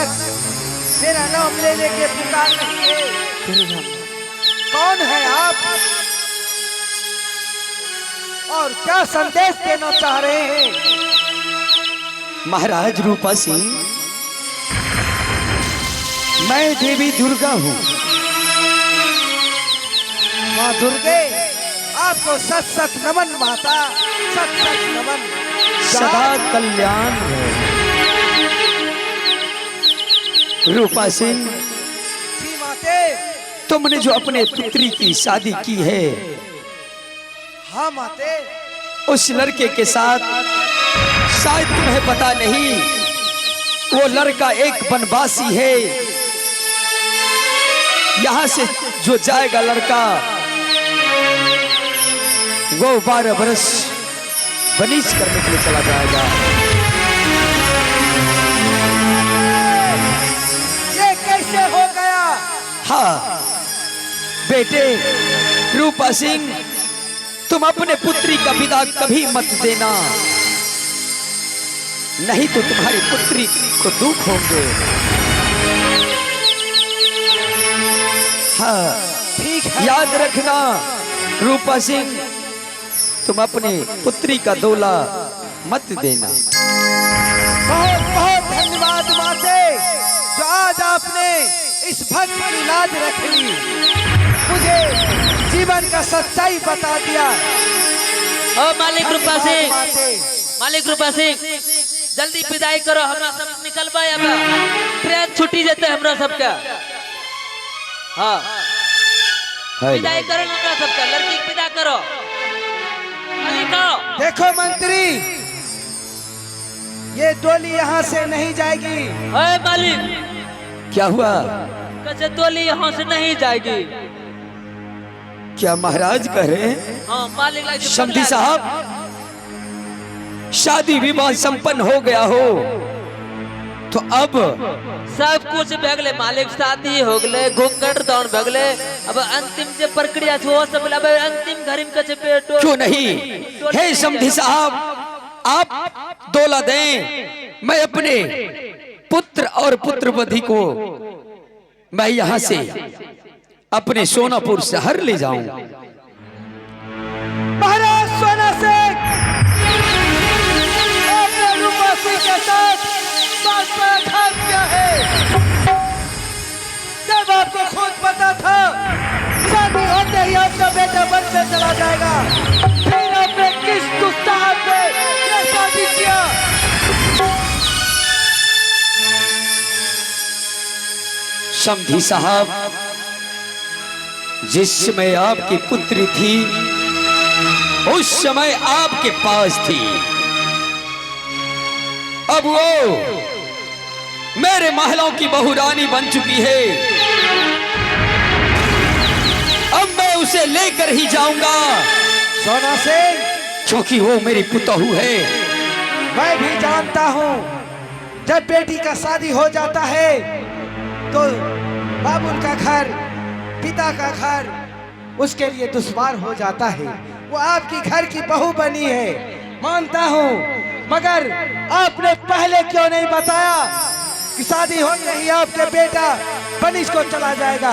अचानक मेरा नाम ले लेके पुकार रही है। कौन है आप और क्या संदेश देना चाह रहे हैं? महाराज रूपा सिंह, मैं देवी दुर्गा हूँ। माँ दुर्गे, आपको सत सत नमन माता, सत सत नमन। सदा कल्याण है। रूपा सिंह, जी माते। तुमने जो अपने पुत्री की शादी की है, हाँ माते। उस लड़के के साथ शायद तुम्हें पता नहीं, वो लड़का एक वनवासी है। यहाँ से जो जाएगा लड़का, वो 12 वर्ष वनीच करने के लिए चला जाएगा। ये कैसे हो गया? हाँ बेटे रूपा सिंह, तुम अपने पुत्री का विदा कभी मत देना, नहीं तो तुम्हारी पुत्री को दुख होंगे। हाँ ठीक है। याद रखना रूपा सिंह, तुम अपने पुत्री का दूल्हा मत देना। बहुत बहुत धन्यवाद माते, जो आज आपने इस भक्त की लाज रख ली, मुझे जीवन का सच्चाई बता दिया। ओ मालिक रूपा सिंह, माते, मालिक रूपा सिंह, जल्दी विदाई करो, हमरा सब निकलबा अब। ट्रेन छुट्टी देते हमरा सबका। हाँ विदाई करो ना हमरा सबका, लड़की के विदा करो। मालिक आओ। देखो मंत्री, ये डोली यहाँ से नहीं जाएगी। ओए मालिक, क्या हुआ? कैसे डोली यहाँ से नहीं जाएगी? क्या महाराज कह रहे हैं? हाँ मालिक लाइक समधी साहब, शादी विवाह संपन्न हो गया हो तो अब सब कुछ भगले मालिक, शादी हो गए, घूंघट दान भगले, अब अंतिम जो प्रक्रिया छो वो सब अब अंतिम घड़ी में कचे पेटो क्यों नहीं? हे समधी साहब, आप डोला दें, मैं अपने पुत्र और पुत्रवधि को मैं यहाँ से अपने सोनापुर शहर ले जाऊं। महाराज सोना सिंह, आपने रूपा सिंह के साथ बात पर घात किया है। जब आपको खुद पता था शादी होते ही आपका बेटा वन में चला जाएगा, फिर आपने किस दुस्तार पे ये शादी किया? समधी साहब, जिस समय आपकी पुत्री थी उस समय आपके पास थी, अब वो मेरे महलों की बहुरानी बन चुकी है। अब मैं उसे लेकर ही जाऊंगा, सोना सिंह, क्योंकि वो मेरी पुतहू है। मैं भी जानता हूँ, जब बेटी का शादी हो जाता है तो बाबुल का घर, पिता का घर उसके लिए दुश्वार हो जाता है। वो आपकी घर की बहू बनी है, मानता हूँ, मगर आपने पहले क्यों नहीं बताया कि शादी होते ही आपके बेटा बनिश को चला जाएगा?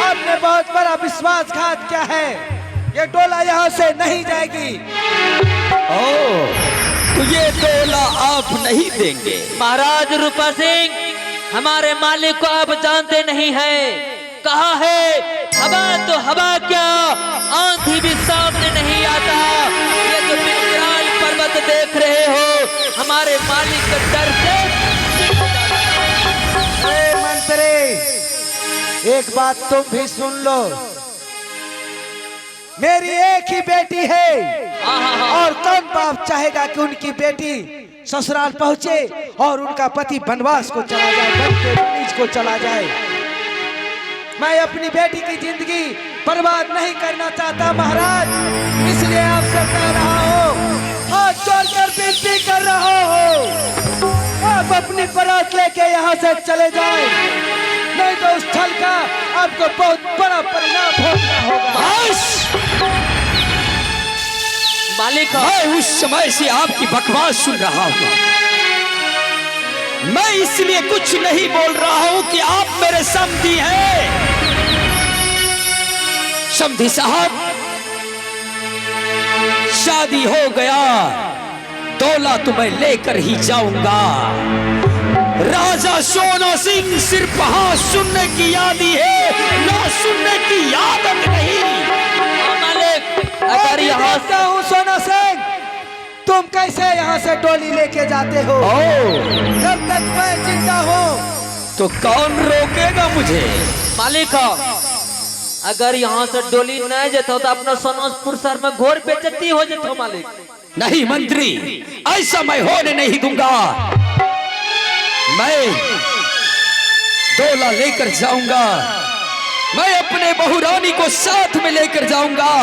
आपने बहुत बड़ा विश्वासघात किया है। ये डोला यहाँ से नहीं जाएगी। ओह, तो ये डोला आप नहीं देंगे? महाराज रूपा सिंह, हमारे मालिक को आप जानते नहीं हैं। कहा है हवा तो हवा क्या, आंधी भी सामने नहीं आता। ये जो विकराल पर्वत देख रहे हो, हमारे मालिक के डर से। मंत्री, एक बात तुम भी सुन लो, मेरी एक ही बेटी है और कौन बाप चाहेगा कि उनकी बेटी ससुराल पहुंचे और उनका पति वनवास को चला जाए, वन के बीच को चला जाए। मैं अपनी बेटी की जिंदगी बर्बाद नहीं करना चाहता महाराज, इसलिए आपसे कह रहा हूँ, हाथ जोड़कर विनती कर रहा हूँ, आप अपनी बारात लेके यहाँ से चले जाएं, नहीं तो उस छल का आपको बहुत बड़ा परिणाम भोगना होगा। मालिक, मैं उस समय से आपकी बकवास सुन रहा हूँ। मैं इसलिए कुछ नहीं बोल रहा हूं कि आप मेरे समधी हैं। समधी साहब, शादी हो गया, दौला तुम्हें लेकर ही जाऊंगा। राजा सोना सिंह सिर्फ हाँ सुनने की यादी है, ना सुनने की आदत नहीं। मालिक, अगर यहाँ देखता हूँ सोना सिंह, तुम कैसे यहाँ से डोली लेके जाते हो। जब तक मैं जिंदा हूँ तो कौन रोकेगा मुझे? मालिक अगर यहाँ से डोली न जेतो तो अपना सोनपुर शहर में घोर बेइज्जती हो जेतो मालिक। नहीं मंत्री, ऐसा मैं होने नहीं दूंगा। मैं दौला लेकर जाऊंगा, मैं अपने बहुरानी को साथ में लेकर जाऊंगा,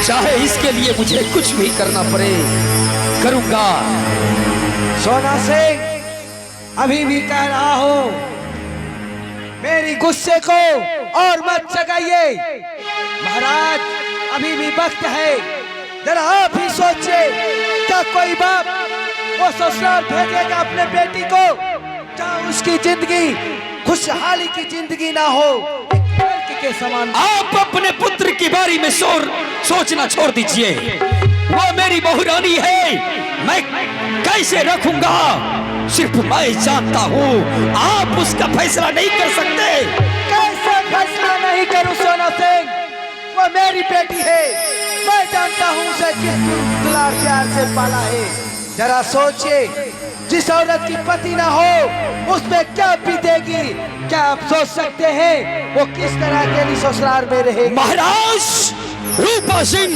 चाहे इसके लिए मुझे कुछ भी करना पड़े करूंगा। सोना सिंह, अभी भी कह रहा हूँ, मेरी गुस्से को और मत जगाइए। महाराज, अभी भी वक्त है, जरा आप ही सोचिए, क्या कोई बाप वो ससुराल भेजेगा अपने बेटी को जहाँ उसकी जिंदगी खुशहाली की जिंदगी ना हो, एक लड़की के समान। आप अपने पुत्र की बारी में सोचना छोड़ दीजिए। वो मेरी बहुरानी है, मैं कैसे रखूंगा सिर्फ मैं जानता हूँ। आप उसका फैसला नहीं कर सकते। कैसे फैसला नहीं करूं सोना सिंह, वो मेरी बेटी है, मैं जानता हूँ उसे किस दुलार प्यार से पाला है। जरा सोचिए, जिस औरत की पति ना हो उस पे क्या बीतेगी। क्या आप सोच सकते हैं वो किस तरह के लिए ससुराल में रहेगी। महाराज रूपा सिंह,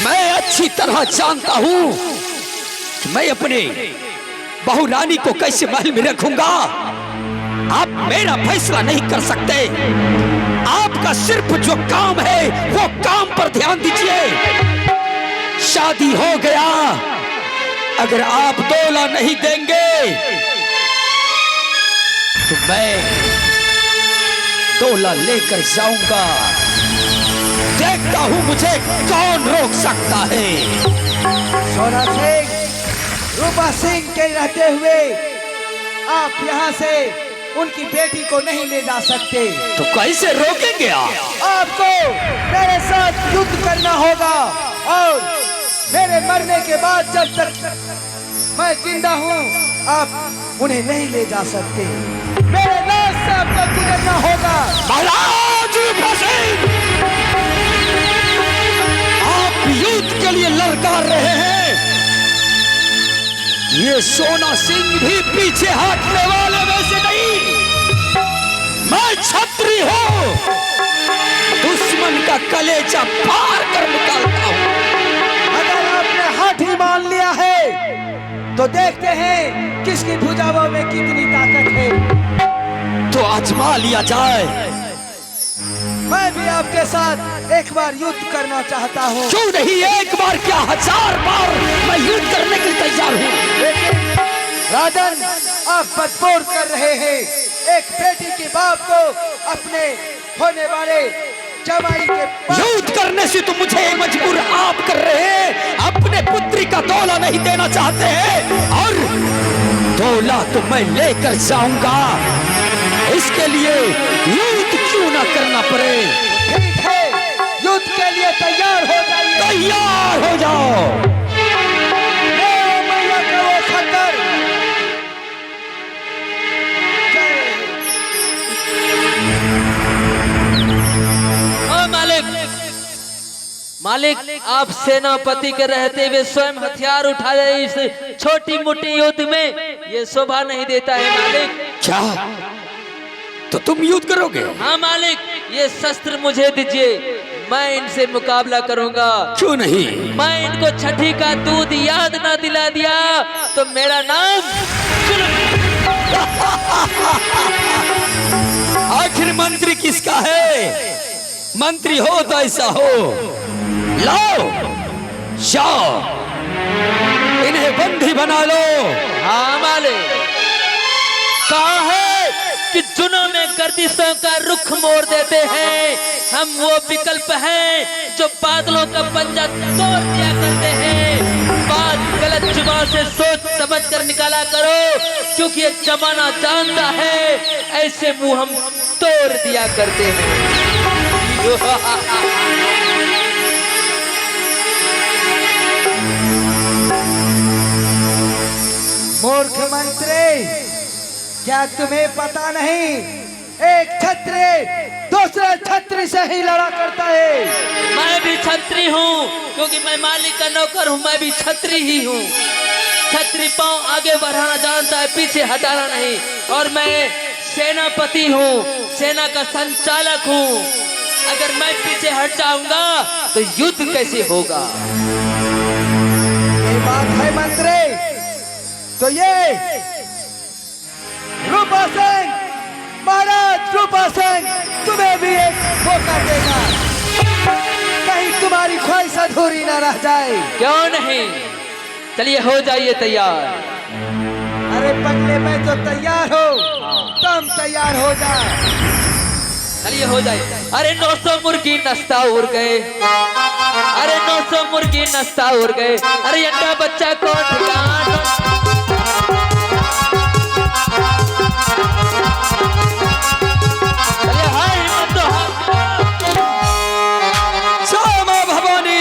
मैं अच्छी तरह जानता हूँ कि मैं अपने बहुरानी को कैसे महल में रखूंगा। आप मेरा फैसला नहीं कर सकते। आपका सिर्फ जो काम है वो काम पर ध्यान दीजिए। शादी हो गया, अगर आप दौला नहीं देंगे तो मैं दौला लेकर जाऊंगा। देखता हूं मुझे कौन रोक सकता है। सोना सिंह, रूपा सिंह के रहते हुए आप यहाँ से उनकी बेटी को नहीं ले जा सकते। तो कैसे रोकेंगे आप? आपको मेरे साथ युद्ध करना होगा और मेरे मरने के बाद जब तक मैं जिंदा हूँ आप उन्हें नहीं ले जा सकते। मेरे नाम से आपको गुजरना होगा। महाराज रूपा सिंह, आप युद्ध के लिए ललकार रहे हैं। ये सोना सिंह भी पीछे हटने वाले में से नहीं। मैं छत्री हूँ, दुश्मन का कलेजा फाड़ कर निकालता हूँ। अगर आपने हाथ ही मान लिया है तो देखते हैं किसकी भुजाओं में कितनी ताकत है। तो आजमा लिया जाए। मैं भी आपके साथ एक बार युद्ध करना चाहता हूँ। क्यों नहीं, एक बार क्या 1000 बार मैं युद्ध करने के लिए तैयार हूँ। लेकिन राजन, आप बदपोर कर रहे हैं एक बेटी के बाप को अपने होने वाले जमाई के। युद्ध करने से तो मुझे मजबूर आप कर रहे हैं। अपने पुत्री का दौला नहीं देना चाहते हैं और दौला तो मैं लेकर जाऊंगा। इसके लिए युद्ध क्यों ना करना पड़े। ठीक है, युद्ध के लिए तैयार हो जाइए। तैयार हो जाओ। मैया का वो खतर। ओ मालिक, मालिक आप सेनापति के रहते हुए स्वयं हथियार उठाए इस छोटी मोटी युद्ध में, ये शोभा नहीं देता है मालिक। क्या तो तुम युद्ध करोगे? हाँ मालिक, ये शस्त्र मुझे दीजिए, मैं इनसे मुकाबला करूंगा। क्यों नहीं? मैं इनको छठी का दूध याद ना दिला दिया तो मेरा नाम आखिर मंत्री किसका है? मंत्री हो तो ऐसा हो। लाओ, जाओ, इन्हें बंदी बना लो। हाँ मालिक, कहा है कि जुनों में गर्दिशों का रुख मोड़ देते हैं। हम वो विकल्प हैं जो बादलों का पंजा तोड़ दिया करते हैं। बात गलत जुबान समझ कर निकाला करो, क्योंकि ये जमाना जानता है ऐसे मुंह हम तोड़ दिया करते हैं। मूर्ख मंत्री, क्या तुम्हें पता नहीं एक छत्री दूसरे छत्री से ही लड़ा करता है। मैं भी छत्री हूँ, क्योंकि मैं मालिक का नौकर हूँ, मैं भी छत्री ही हूँ। छत्री पांव आगे बढ़ाना जानता है, पीछे हटाना नहीं। और मैं सेनापति हूँ, सेना का संचालक हूँ। अगर मैं पीछे हट जाऊंगा तो युद्ध कैसे होगा? ये बात है मंत्री। तो ये रूपा सिंह, महाराज रूपा सिंह तुम्हें भी एक मौका देगा, कहीं तुम्हारी ख्वाहिश अधूरी ना रह जाए। क्यों नहीं, चलिए हो जाइए तैयार। अरे पगले, मैं तो तैयार हो, तुम तैयार हो जा। चलिए हो जाए। अरे 900 मुर्गी नस्ता उड़ गए, अरे 900 मुर्गी नस्ता उड़ गए, अरे अंडा बच्चा को ठिकाना। चलिए हाय हिम्मत तो जय मां भवानी।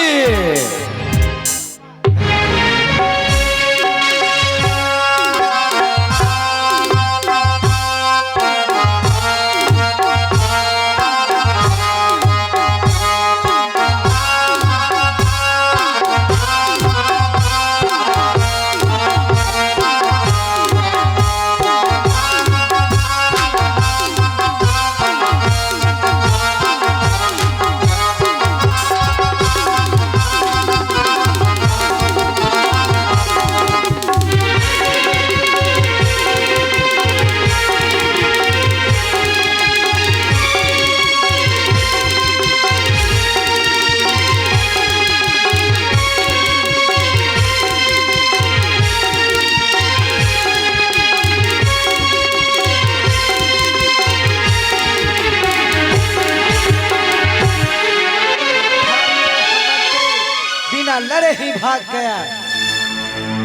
लड़े ही भाग गया,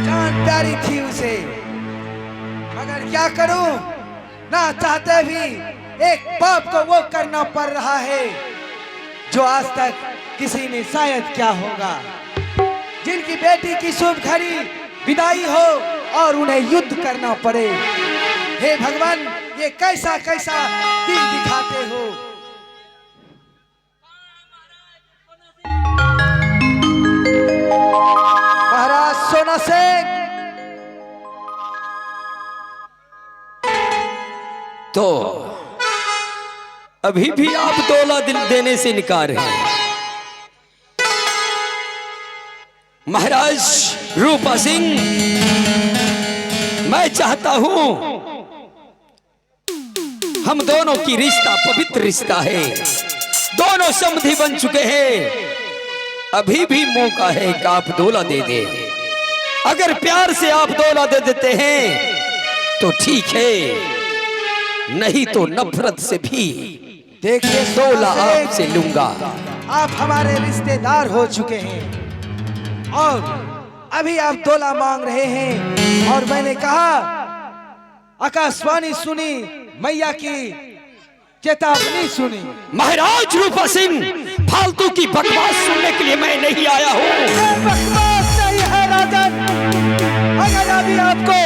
जान प्यारी थी उसे, मगर क्या करूं, ना चाहते भी एक बाप को वो करना पड़ रहा है जो आज तक किसी ने शायद क्या होगा। जिनकी बेटी की शुभ घड़ी विदाई हो और उन्हें युद्ध करना पड़े। हे भगवान, ये कैसा कैसा दिल दिखाते हो। महाराज सोना सिंह, तो अभी भी आप दौला दिल देने से इनकार है। महाराज रूपा सिंह, मैं चाहता हूं हम दोनों की रिश्ता पवित्र रिश्ता है, दोनों समधि बन चुके हैं। अभी भी मौका है कि आप दौला दे दे। अगर प्यार से आप दौला दे देते हैं तो ठीक है, नहीं तो नफरत से भी देखिए दौला आपसे लूंगा। आप हमारे रिश्तेदार हो चुके हैं और अभी आप दौला मांग रहे हैं। और मैंने कहा, आकाशवाणी सुनी, मैया की चेतावनी सुनी। महाराज रूपा सिंह, फालतू की बकवास सुनने के लिए मैं नहीं आया हूँ। बकवास नहीं है राजन। अगर अभी आपको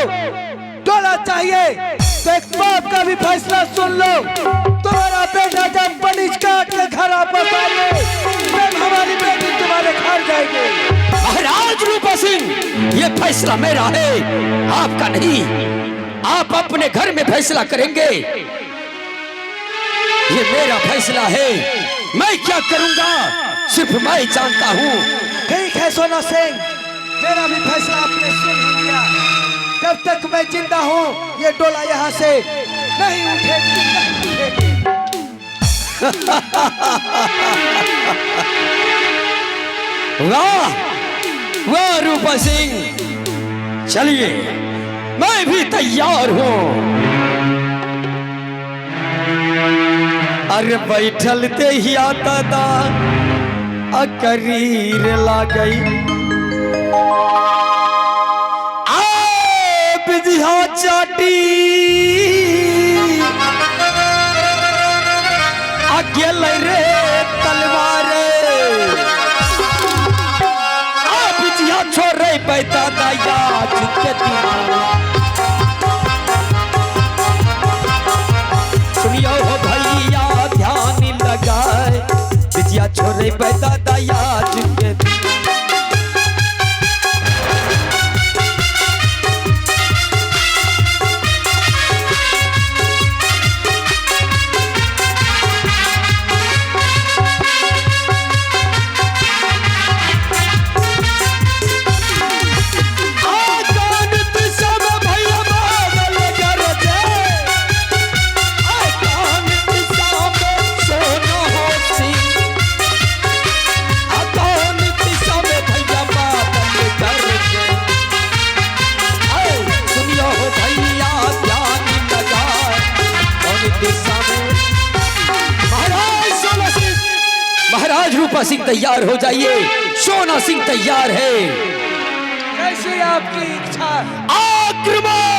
दौला चाहिए तो एक बाप का भी फैसला सुन लो। तुम्हारा बेटा जब बनिज काट के घर वापस आए, तब हमारी बेटी तुम्हारे घर जाएगी। महाराज रूपा सिंह, ये फैसला मेरा है, आपका नहीं। आप अपने घर में फैसला करेंगे, ये मेरा फैसला है। मैं क्या करूंगा सिर्फ मैं जानता हूँ। ठीक है सोना सिंह, मेरा भी फैसला आपने सुन ही लिया। जब तक मैं जिंदा हूँ ये डोला यहाँ से नहीं उठेगी, नहीं उठेगी। वाह वाह रूपा सिंह, चलिए मैं भी तैयार हूँ। अरे बैठल ते ही आता था अकरीर ला गई। दया के दीवाना। सुनियो हो भैया ध्यान लगाए, बिटिया छोरे पैदा दया के महाराज रूपा सिंह तैयार हो जाइए, सोना सिंह तैयार है। कैसी आपकी इच्छा? आक्रमण!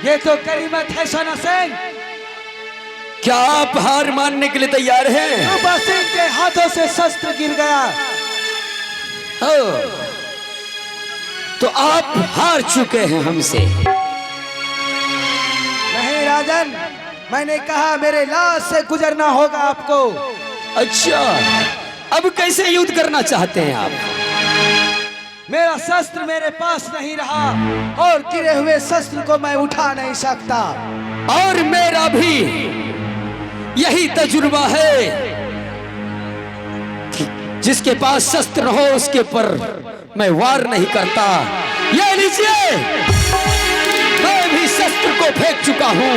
ये तो गनीमत है सोना सिंह। क्या आप हार मानने के लिए तैयार हैं? रूपा सिंह के हाथों से शस्त्र गिर गया। तो आप हार चुके हैं हमसे। नहीं राजन, मैंने कहा मेरे लाश से गुजरना होगा आपको। अच्छा, अब कैसे युद्ध करना चाहते हैं आप? मेरा शस्त्र मेरे पास नहीं रहा और गिरे हुए शस्त्र को मैं उठा नहीं सकता। और मेरा भी यही तजुर्बा है कि जिसके पास शस्त्र हो उसके पर मैं वार नहीं करता। ये लीजिए, मैं भी शस्त्र को फेंक चुका हूँ।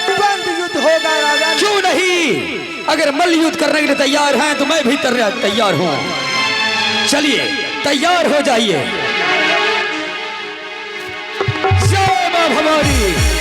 बंद युद्ध होगा राजन। क्यों नहीं? अगर मल्ल युद्ध करने के लिए तैयार हैं तो मैं भी तैयार हूँ। चलिए तैयार हो जाइए। जय मां भवानी।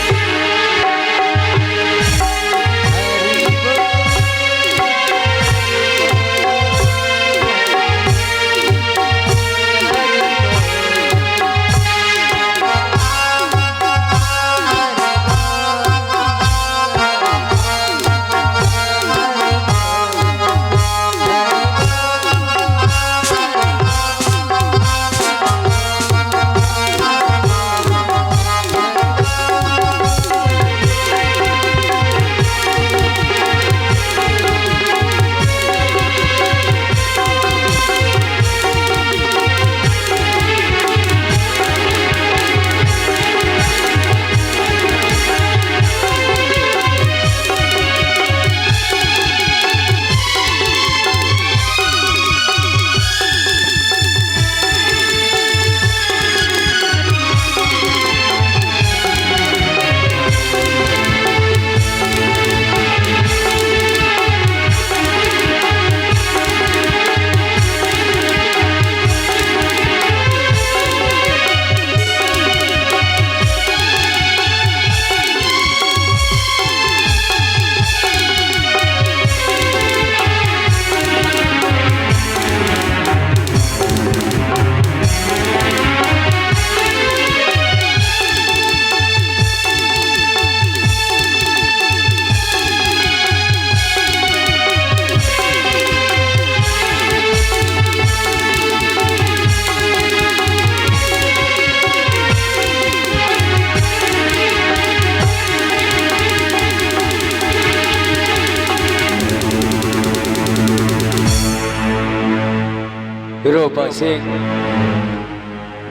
रूपा सिंह,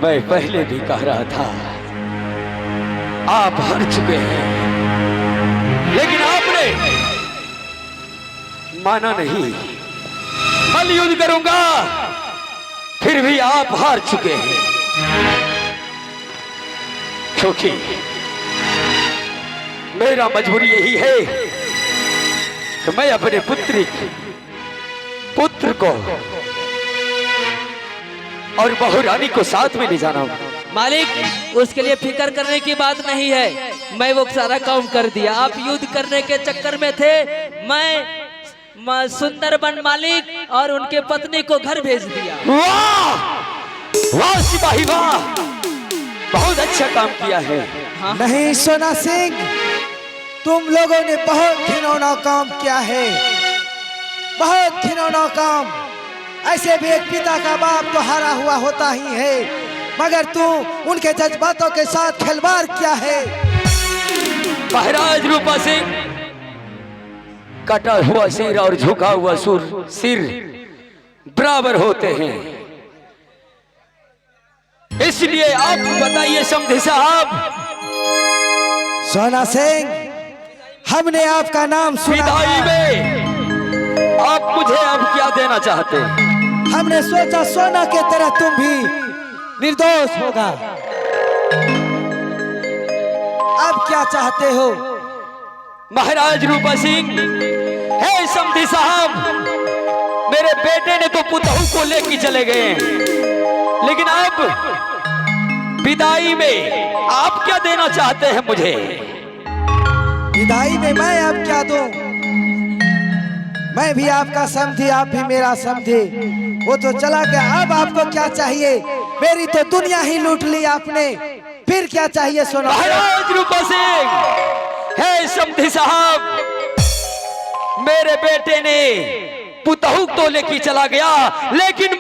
मैं पहले भी कह रहा था आप हार चुके हैं, लेकिन आपने माना नहीं। मैं युद्ध करूंगा, फिर भी आप हार चुके हैं, क्योंकि मेरा मजबूरी यही है कि मैं अपने पुत्र को और बहुरानी को साथ में ले जाना हूं। मालिक, उसके लिए फिक्र करने की बात नहीं है, मैं वो सारा काम कर दिया। आप युद्ध करने के चक्कर में थे, मैं सुंदरबन मालिक और उनके पत्नी को घर भेज दिया। वाह वाह सिपाही वाह, बहुत अच्छा काम किया है। हाँ? नहीं सोना सिंह, तुम लोगों ने बहुत घिनौना काम किया है, बहुत घिनौना काम। ऐसे भी एक पिता का बाप तो हारा हुआ होता ही है, मगर तू उनके जज्बातों के साथ खिलवाड़ किया है। महाराज रूपा सिंह, कटा हुआ सिर और झुका हुआ सिर बराबर होते हैं, इसलिए आप बताइए समधी साहब। सोना सिंह, हमने आपका नाम सुना विदाई है। में आप मुझे अब क्या देना चाहते हैं? हमने सोचा सोना के तरह तुम भी निर्दोष होगा। अब क्या चाहते हो? महाराज रूपा सिंह, हे समधी साहब, मेरे बेटे ने तो पुतहू को लेके चले गए हैं, लेकिन अब विदाई में आप क्या देना चाहते हैं मुझे? विदाई में मैं अब क्या दूं? मैं भी आपका समझी, आप भी मेरा समझे। वो तो चला गया, अब आपको क्या चाहिए? मेरी तो दुनिया ही लूट ली आपने, फिर क्या चाहिए सोना? महाराज रूपा सिंह, हे समधी साहब, मेरे बेटे ने पुतहू तो लेके चला गया, लेकिन